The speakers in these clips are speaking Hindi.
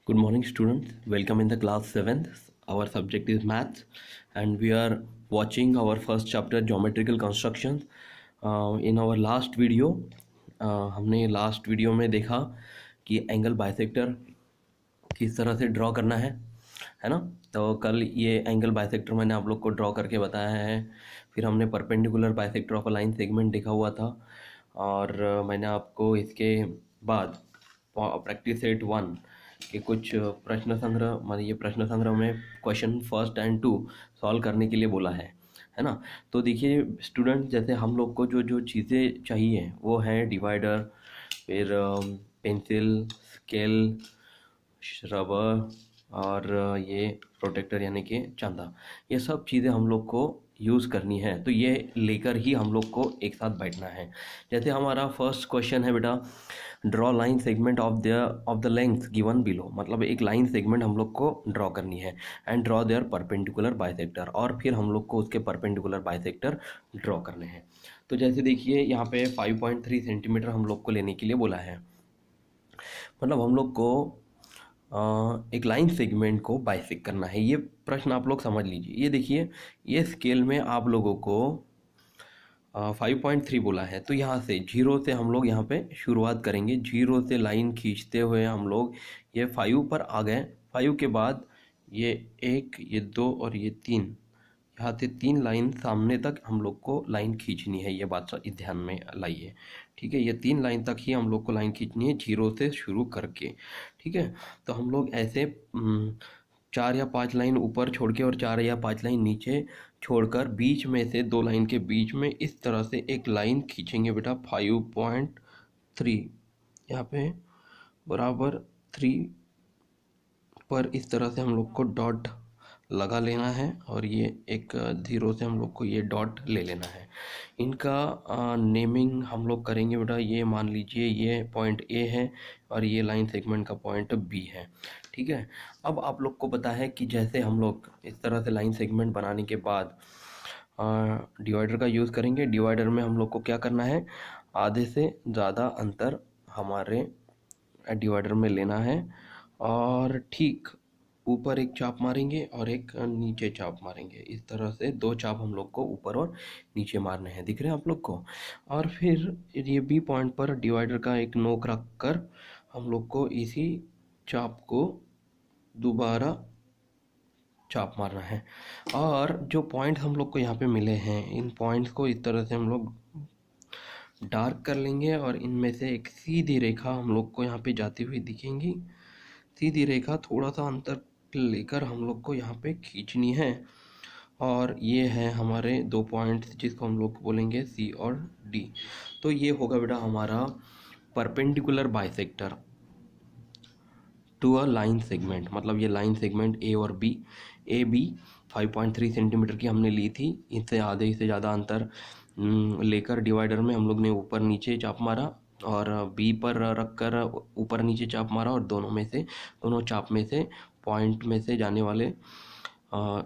Good morning, students. Welcome in the class 7th. Our subject is maths, and we are watching our first chapter, geometrical constructions. In our last video, हमने लास्ट वीडियो में देखा कि एंगल बाइसेक्टर किस तरह से ड्रॉ करना है ना। तो कल ये एंगल बाइसेक्टर मैंने आप लोग को ड्रॉ करके बताया है। फिर हमने perpendicular bisector of a line segment देखा हुआ था, और मैंने आपको इसके बाद प्रैक्टिस सेट 1 के कुछ प्रश्न संग्रह, मतलब ये प्रश्न संग्रह में क्वेश्चन फर्स्ट एंड 2 सॉल्व करने के लिए बोला है ना। तो देखिए स्टूडेंट, जैसे हम लोग को जो जो चीज़ें चाहिए वो है डिवाइडर, फिर पेंसिल, स्केल, रबर और ये प्रोटेक्टर यानी कि चांदा, ये सब चीज़ें हम लोग को यूज़ करनी है। तो ये लेकर ही हम लोग को एक साथ बैठना है। जैसे हमारा फर्स्ट क्वेश्चन है बेटा, draw line segment of the length given below, मतलब एक लाइन सेगमेंट हम लोग को ड्रॉ करनी है and draw their perpendicular bisector, और फिर हम लोग को उसके परपेंडिकुलर बाइसेक्टर ड्रॉ करने हैं। तो जैसे देखिए यहाँ पे 5.3 सेंटीमीटर हम लोग को लेने के लिए बोला है, मतलब हम लोग को एक लाइन सेगमेंट को बाइसेक्ट करना है। ये प्रश्न आप लोग समझ लीजिए। ये देखिए, ये स्केल में आप लोगों को 5.3 बोला है, तो यहाँ से जीरो से हम लोग यहाँ पे शुरुआत करेंगे। जीरो से लाइन खींचते हुए हम लोग ये 5 पर आ गए। 5 के बाद ये 1, ये 2 और ये 3, यहाँ से 3 लाइन सामने तक हम लोग को लाइन खींचनी है। ये बात इस ध्यान में लाइए, ठीक है। ये 3 लाइन तक ही हम लोग को लाइन खींचनी है, जीरो से शुरू करके, ठीक है। तो हम लोग ऐसे 4 या 5 लाइन ऊपर छोड़ के और 4 या 5 लाइन नीचे छोड़कर बीच में से 2 लाइन के बीच में इस तरह से एक लाइन खींचेंगे बेटा। 5.3 यहाँ पे बराबर 3 पर इस तरह से हम लोग को डॉट लगा लेना है, और ये एक जीरो से हम लोग को ये डॉट ले लेना है। इनका नेमिंग हम लोग करेंगे बेटा। ये मान लीजिए ये पॉइंट ए है और ये लाइन सेगमेंट का पॉइंट बी है, ठीक है। अब आप लोग को पता है कि जैसे हम लोग इस तरह से लाइन सेगमेंट बनाने के बाद डिवाइडर का यूज़ करेंगे। डिवाइडर में हम लोग को क्या करना है, आधे से ज़्यादा अंतर हमारे डिवाइडर में लेना है, और ठीक ऊपर एक चाप मारेंगे और एक नीचे चाप मारेंगे। इस तरह से 2 चाप हम लोग को ऊपर और नीचे मारने हैं, दिख रहे हैं आप लोग को। और फिर ये बी पॉइंट पर डिवाइडर का एक नोक रख कर हम लोग को इसी चाप को दोबारा चाप मारना है। और जो पॉइंट हम लोग को यहाँ पे मिले हैं, इन पॉइंट्स को इस तरह से हम लोग डार्क कर लेंगे, और इनमें से एक सीधी रेखा हम लोग को यहाँ पे जाती हुई दिखेंगी। सीधी रेखा थोड़ा सा अंतर लेकर हम लोग को यहाँ पे खींचनी है, और ये है हमारे 2 पॉइंट्स जिसको हम लोग बोलेंगे सी और डी। तो ये होगा बेटा हमारा perpendicular bisector to a line segment, मतलब ये लाइन सेगमेंट ए और बी। ए बी 5.3 सेंटीमीटर की हमने ली थी, इससे आधे से ज़्यादा अंतर लेकर डिवाइडर में हम लोग ने ऊपर नीचे चाप मारा, और बी पर रखकर ऊपर नीचे चाप मारा, और दोनों चाप में से पॉइंट में से जाने वाले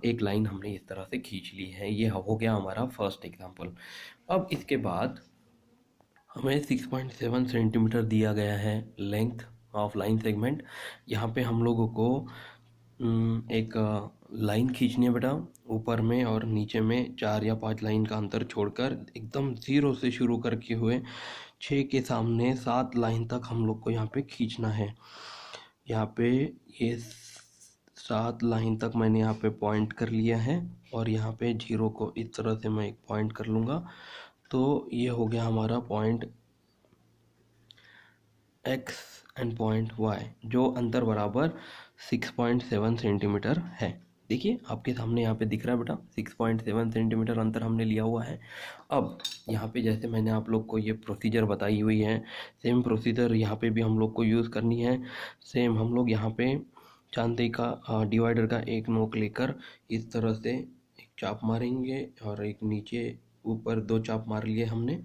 एक लाइन हमने इस तरह से खींच ली है। ये हो गया हमारा फर्स्ट एग्जांपल। अब इसके बाद हमें 6.7 सेंटीमीटर दिया गया है लेंथ ऑफ लाइन सेगमेंट। यहाँ पे हम लोगों को एक लाइन खींचनी है बेटा, ऊपर में और नीचे में 4 या 5 लाइन का अंतर छोड़कर एकदम जीरो से शुरू करके हुए 6 के सामने 7 लाइन तक हम लोग को यहाँ पे खींचना है। यहाँ पे ये 7 लाइन तक मैंने यहाँ पे पॉइंट कर लिया है, और यहाँ पे जीरो को इस तरह से मैं एक पॉइंट कर लूँगा। तो ये हो गया हमारा point x and point y, जो अंतर बराबर 6.7 सेंटीमीटर है। देखिए आपके सामने यहाँ पे दिख रहा है बेटा, 6.7 सेंटीमीटर अंतर हमने लिया हुआ है। अब यहाँ पे जैसे मैंने आप लोग को ये प्रोसीजर बताई हुई है, सेम प्रोसीजर यहाँ पे भी हम लोग को यूज़ करनी है। सेम हम लोग यहाँ पे चांदे का डिवाइडर का एक नोक लेकर इस तरह से एक चाप मारेंगे, और एक नीचे ऊपर 2 चाप मार लिए हमने,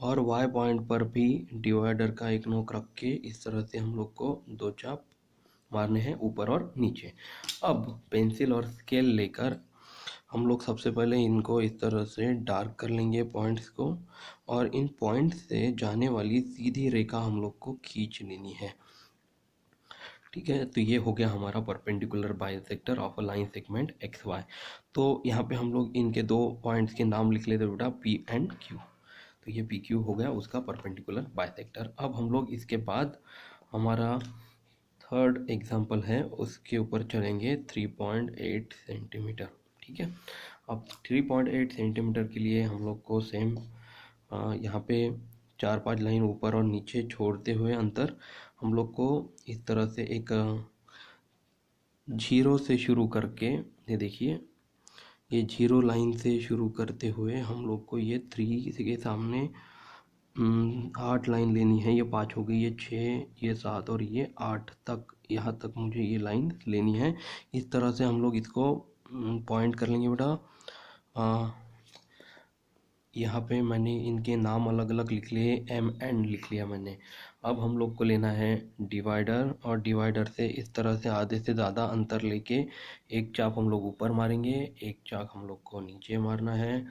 और y पॉइंट पर भी डिवाइडर का एक नोक रख के इस तरह से हम लोग को 2 चाप मारने हैं ऊपर और नीचे। अब पेंसिल और स्केल लेकर हम लोग सबसे पहले इनको इस तरह से डार्क कर लेंगे पॉइंट्स को, और इन पॉइंट्स से जाने वाली सीधी रेखा हम लोग को खींच लेनी है, ठीक है, तो ये हो गया हमारा perpendicular bisector of a line segment X Y. तो यहाँ पे हम लोग इनके दो पॉइंट्स के नाम लिख लेते बेटा, पी एंड क्यू। तो ये पी क्यू हो गया उसका परपेंडिकुलर बाइसेक्टर। अब हम लोग इसके बाद हमारा थर्ड एग्जाम्पल है, उसके ऊपर चलेंगे 3.8 सेंटीमीटर। ठीक है, अब 3.8 सेंटीमीटर के लिए हम लोग को सेम यहाँ पे 4-5 लाइन ऊपर और नीचे छोड़ते हुए अंतर हम लोग को इस तरह से एक जीरो से शुरू करके, ये देखिए ये जीरो लाइन से शुरू करते हुए हम लोग को ये 3 के सामने 8 लाइन लेनी है। ये 5 हो गई, ये 6, ये 7 और ये 8 तक, यहाँ तक मुझे ये लाइन लेनी है। इस तरह से हम लोग इसको पॉइंट कर लेंगे बेटा। यहाँ पे मैंने इनके नाम अलग अलग लिख लिए, एम एंड लिख लिया मैंने। अब हम लोग को लेना है डिवाइडर, और डिवाइडर से इस तरह से आधे से ज़्यादा अंतर लेके एक चाप हम लोग ऊपर मारेंगे, एक चाप हम लोग को नीचे मारना है,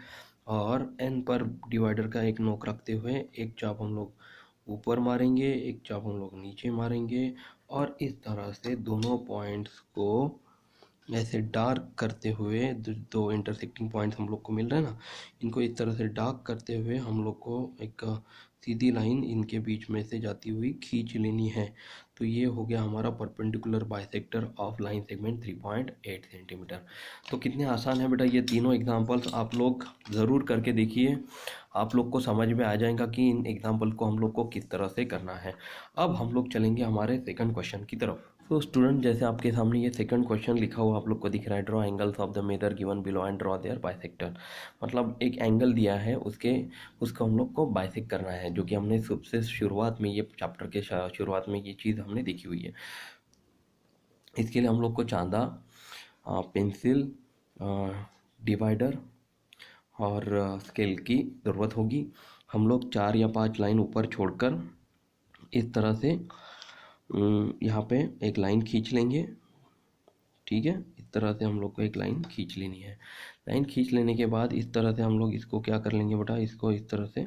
और एन पर डिवाइडर का एक नोक रखते हुए एक चाप हम लोग ऊपर मारेंगे, एक चाप हम लोग नीचे मारेंगे, और इस तरह से दोनों पॉइंट्स को ऐसे डार्क करते हुए, दो इंटरसेक्टिंग पॉइंट्स हम लोग को मिल रहे हैं ना, इनको इस तरह से डार्क करते हुए हम लोग को एक सीधी लाइन इनके बीच में से जाती हुई खींच लेनी है। तो ये हो गया हमारा perpendicular bisector of line segment 3.8 centimetre. तो कितने आसान है बेटा ये तीनों एग्जांपल्स, आप लोग ज़रूर करके देखिए, आप लोग को समझ में आ जाएगा कि इन एग्जांपल को हम लोग को किस तरह से करना है। अब हम लोग चलेंगे हमारे सेकंड क्वेश्चन की तरफ। तो स्टूडेंट, जैसे आपके सामने ये सेकंड क्वेश्चन लिखा हुआ आप लोग को दिख रहा है, draw angles of the measure given below and draw their bisector. मतलब एक एंगल दिया है, उसको हम लोग को बाइसेक्ट करना है, जो कि हमने सबसे शुरुआत में, ये चैप्टर के शुरुआत में ये चीज़ हमने देखी हुई है। इसके लिए हम लोग को चांदा, पेंसिल, डिवाइडर और स्केल की ज़रूरत होगी। हम लोग 4 या 5 लाइन ऊपर छोड़कर इस तरह से यहाँ पे एक लाइन खींच लेंगे। ठीक है, इस तरह से हम लोग को एक लाइन खींच लेनी है। लाइन खींच लेने के बाद इस तरह से हम लोग इसको क्या कर लेंगे बेटा, इसको इस तरह से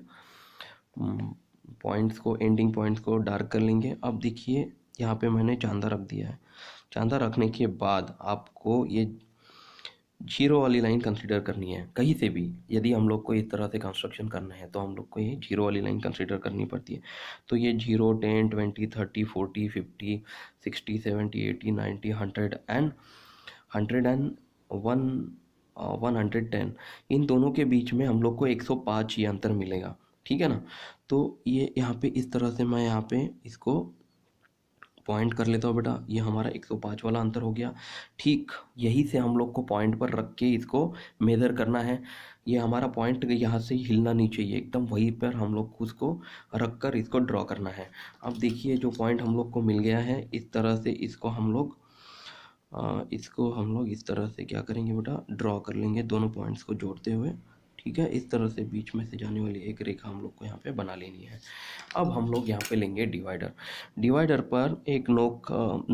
पॉइंट्स को, एंडिंग पॉइंट्स को डार्क कर लेंगे। अब देखिए यहाँ पे मैंने चांदा रख दिया है। चांदा रखने के बाद आपको ये जीरो वाली लाइन कंसीडर करनी है कहीं से भी। यदि हम लोग को इस तरह से कंस्ट्रक्शन करना है तो हम लोग को ये जीरो वाली लाइन कंसीडर करनी पड़ती है। तो ये 0, 10, 20, 30, 40, 50, 60, 70, 80, 90, 100 एंड 101, 110, इन दोनों के बीच में हम लोग को 105 ये अंतर मिलेगा। ठीक है ना। तो ये यहाँ पे इस तरह से मैं यहाँ पे इसको पॉइंट कर लेता हूँ बेटा, ये हमारा 105 वाला अंतर हो गया। ठीक यही से हम लोग को पॉइंट पर रख के इसको मेज़र करना है। ये हमारा पॉइंट यहाँ से हिलना नहीं चाहिए, एकदम वहीं पर हम लोग को उसको रख कर इसको ड्रॉ करना है। अब देखिए जो पॉइंट हम लोग को मिल गया है, इस तरह से इसको हम लोग इस तरह से क्या करेंगे बेटा, ड्रॉ कर लेंगे दोनों पॉइंट्स को जोड़ते हुए। ठीक है, इस तरह से बीच में से जाने वाली एक रेखा हम लोग को यहाँ पे बना लेनी है। अब हम लोग यहाँ पे लेंगे डिवाइडर। डिवाइडर पर एक नोक,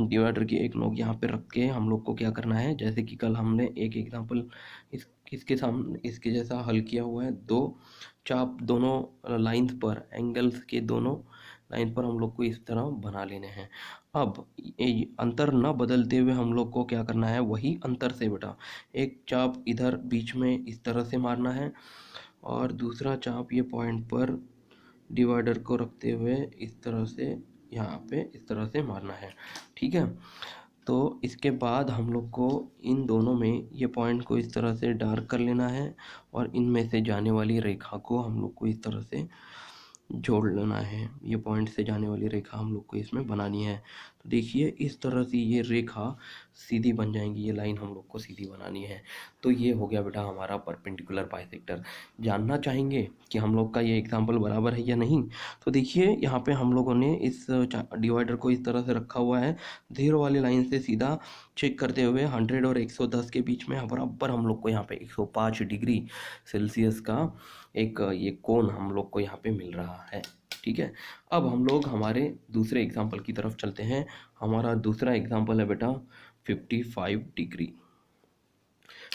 डिवाइडर की एक नोक यहाँ पे रख के हम लोग को क्या करना है, जैसे कि कल हमने एक एग्जांपल इसके सामने इसके जैसा हल किया हुआ है। दो चाप दोनों लाइंस पर, एंगल्स के दोनों लाइन पर हम लोग को इस तरह बना लेने हैं। अब ये अंतर न बदलते हुए हम लोग को क्या करना है, वही अंतर से बेटा एक चाप इधर बीच में इस तरह से मारना है, और दूसरा चाप ये पॉइंट पर डिवाइडर को रखते हुए इस तरह से यहाँ पे इस तरह से मारना है। ठीक है, तो इसके बाद हम लोग को इन दोनों में ये पॉइंट को इस तरह से डार्क कर लेना है, और इनमें से जाने वाली रेखा को हम लोग को इस तरह से जोड़ लेना है। ये पॉइंट से जाने वाली रेखा हम लोग को इसमें बनानी है। तो देखिए इस तरह से ये रेखा सीधी बन जाएंगी, ये लाइन हम लोग को सीधी बनानी है। तो ये हो गया बेटा हमारा परपेंडिकुलर बाइसेक्टर। जानना चाहेंगे कि हम लोग का ये एग्जाम्पल बराबर है या नहीं, तो देखिए यहाँ पे हम लोगों ने इस डिवाइडर को इस तरह से रखा हुआ है, जीरो वाली लाइन से सीधा चेक करते हुए 100 और 110 के बीच में बराबर हम लोग को यहाँ पे 105 डिग्री सेल्सियस का एक ये कोण हम लोग को यहाँ पे मिल रहा है। ठीक है, अब हम लोग हमारे दूसरे एग्जाम्पल की तरफ चलते हैं। हमारा दूसरा एग्जाम्पल है बेटा 55 डिग्री।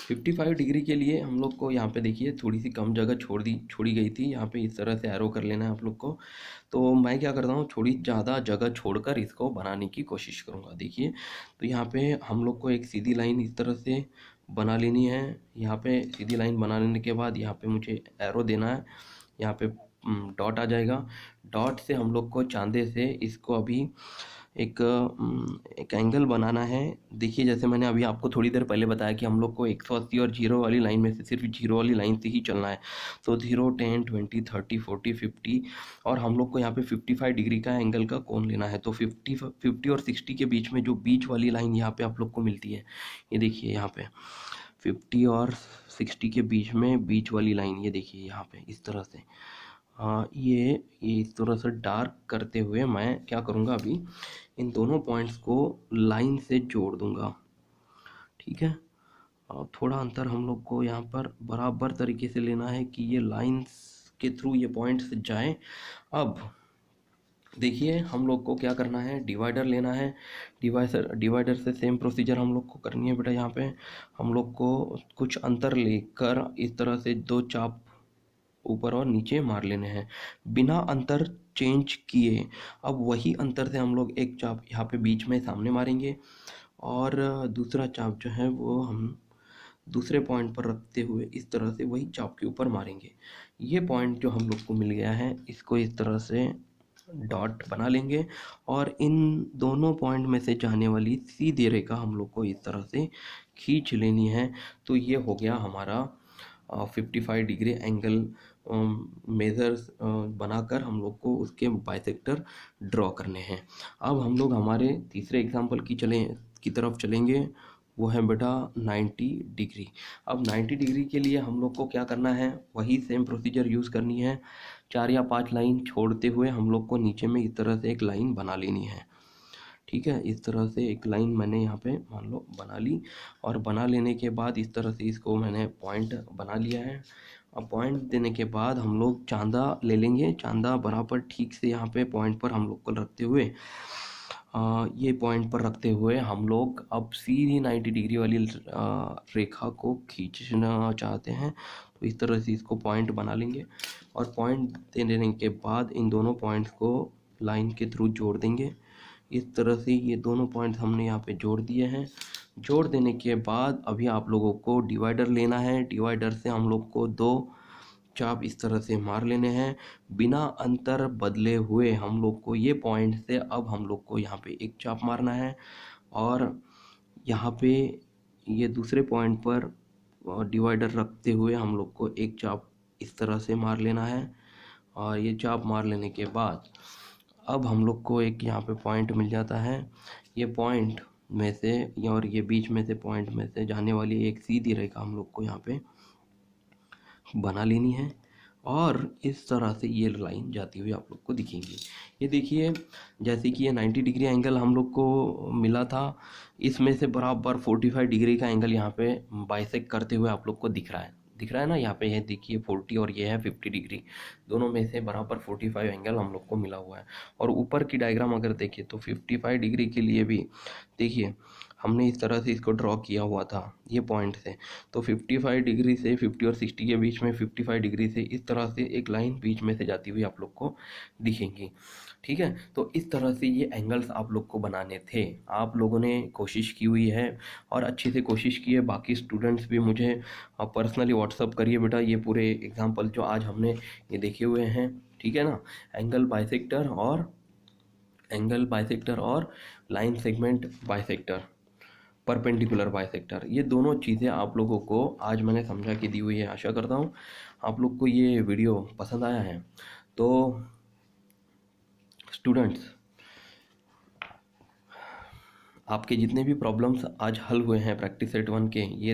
55 डिग्री के लिए हम लोग को यहाँ पे देखिए थोड़ी सी कम जगह छोड़ी गई थी। यहाँ पे इस तरह से एरो कर लेना है आप लोग को। तो मैं क्या करता हूँ, थोड़ी ज़्यादा जगह छोड़कर इसको बनाने की कोशिश करूँगा। देखिए तो यहाँ पे हम लोग को एक सीधी लाइन इस तरह से बना लेनी है। यहाँ पे सीधी लाइन बना लेने के बाद यहाँ पे मुझे एरो देना है। यहाँ पे डॉट आ जाएगा। डॉट से हम लोग को चांदे से इसको अभी एक एंगल बनाना है। देखिए जैसे मैंने अभी आपको थोड़ी देर पहले बताया कि हम लोग को 180 और 0 वाली लाइन में से सिर्फ 0 वाली लाइन से ही चलना है। तो 0, 10, 20, 30, 40, 50 और हम लोग को यहाँ पे 55 डिग्री का एंगल का कोण लेना है। तो 50 और 60 के बीच में जो बीच वाली लाइन यहाँ पे आप लोग को मिलती है, ये देखिए यहाँ पे 50 और 60 के बीच में बीच वाली लाइन, ये देखिए यहाँ पे इस तरह से। हाँ, ये इस तरह से डार्क करते हुए मैं क्या करूँगा, अभी इन दोनों पॉइंट्स को लाइन से जोड़ दूंगा। ठीक है, और थोड़ा अंतर हम लोग को यहाँ पर बराबर तरीके से लेना है कि ये लाइंस के थ्रू ये पॉइंट्स जाएं। अब देखिए हम लोग को क्या करना है, डिवाइडर लेना है। डिवाइडर से सेम प्रोसीजर हम लोग को करनी है बेटा। यहाँ पे हम लोग को कुछ अंतर लेकर इस तरह से दो चाप ऊपर और नीचे मार लेने हैं बिना अंतर चेंज किए। अब वही अंतर से हम लोग एक चाप यहाँ पे बीच में सामने मारेंगे और दूसरा चाप जो है वो हम दूसरे पॉइंट पर रखते हुए इस तरह से वही चाप के ऊपर मारेंगे। ये पॉइंट जो हम लोग को मिल गया है, इसको इस तरह से डॉट बना लेंगे और इन दोनों पॉइंट में से जाने वाली सीधी रेखा हम लोग को इस तरह से खींच लेनी है। तो ये हो गया हमारा 55 डिग्री एंगल मेजर्स बनाकर हम लोग को उसके बाइसेक्टर ड्रॉ करने हैं। अब हम लोग हमारे तीसरे एग्जाम्पल की तरफ चलेंगे, वो है बेटा 90 डिग्री। अब 90 डिग्री के लिए हम लोग को क्या करना है, वही सेम प्रोसीजर यूज़ करनी है। 4 या 5 लाइन छोड़ते हुए हम लोग को नीचे में इस तरह से एक लाइन बना लेनी है। ठीक है, इस तरह से एक लाइन मैंने यहाँ पे मान लो बना ली और बना लेने के बाद इस तरह से इसको मैंने पॉइंट बना लिया है। अब पॉइंट देने के बाद हम लोग चांदा ले लेंगे। चांदा बराबर ठीक से यहाँ पे पॉइंट पर हम लोग को रखते हुए ये पॉइंट पर रखते हुए हम लोग अब सीधी 90 डिग्री वाली रेखा को खींचना चाहते हैं। तो इस तरह से इसको पॉइंट बना लेंगे और पॉइंट देने के बाद इन दोनों पॉइंट्स को लाइन के थ्रू जोड़ देंगे। इस तरह से ये दोनों पॉइंट्स हमने यहाँ पे जोड़ दिए हैं। जोड़ देने के बाद अभी आप लोगों को डिवाइडर लेना है। डिवाइडर से हम लोग को दो चाप इस तरह से मार लेने हैं बिना अंतर बदले हुए। हम लोग को ये पॉइंट से अब हम लोग को यहाँ पे एक चाप मारना है और यहाँ पे ये दूसरे पॉइंट पर डिवाइडर रखते हुए हम लोग को एक चाप इस तरह से मार लेना है। और ये चाप मार लेने के बाद अब हम लोग को एक यहाँ पे पॉइंट मिल जाता है। ये पॉइंट में से और ये बीच में से पॉइंट में से जाने वाली एक सीधी रेखा हम लोग को यहाँ पे बना लेनी है और इस तरह से ये लाइन जाती हुई आप लोग को दिखेंगी। ये देखिए जैसे कि ये 90 डिग्री एंगल हम लोग को मिला था, इसमें से बराबर 45 डिग्री का एंगल यहाँ पे बाइसेक्ट करते हुए आप लोग को दिख रहा है ना। यहाँ पे ये देखिए 40 और ये है 50 डिग्री, दोनों में से बराबर 45 एंगल हम लोग को मिला हुआ है। और ऊपर की डायग्राम अगर देखिए तो 55 डिग्री के लिए भी देखिए हमने इस तरह से इसको ड्रॉ किया हुआ था ये पॉइंट से। तो 55 डिग्री से 50 और 60 के बीच में 55 डिग्री से इस तरह से एक लाइन बीच में से जाती हुई आप लोग को दिखेंगी। ठीक है, तो इस तरह से ये एंगल्स आप लोग को बनाने थे। आप लोगों ने कोशिश की हुई है और अच्छे से कोशिश की है। बाकी स्टूडेंट्स भी मुझे पर्सनली व्हाट्सअप करिए बेटा ये पूरे एग्जाम्पल जो आज हमने ये देखे हुए हैं। ठीक है ना, एंगल बाइसेक्टर और line segment bisector, perpendicular bisector, ये दोनों चीज़ें आप लोगों को आज मैंने समझा के दी हुई है। आशा करता हूँ आप लोग को ये वीडियो पसंद आया है। तो स्टूडेंट्स, आपके जितने भी प्रॉब्लम्स आज हल हुए हैं प्रैक्टिस सेट 1 के, ये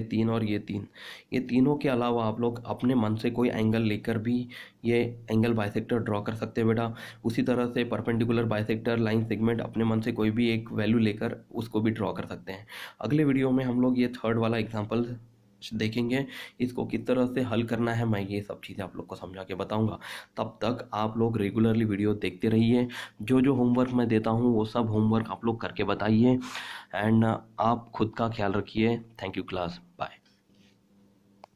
तीनों के अलावा आप लोग अपने मन से कोई एंगल लेकर भी ये एंगल बाइसेक्टर ड्रॉ कर सकते हैं बेटा। उसी तरह से परपेंडिकुलर बाइसेक्टर, लाइन सेगमेंट अपने मन से कोई भी एक वैल्यू लेकर उसको भी ड्रॉ कर सकते हैं। अगले वीडियो में हम लोग ये थर्ड वाला एग्जाम्पल देखेंगे, इसको किस तरह से हल करना है मैं ये सब चीज़ें आप लोग को समझा के बताऊंगा। तब तक आप लोग रेगुलरली वीडियो देखते रहिए। जो जो होमवर्क मैं देता हूँ वो सब होमवर्क आप लोग करके बताइए एंड आप खुद का ख्याल रखिए। Thank you class, bye.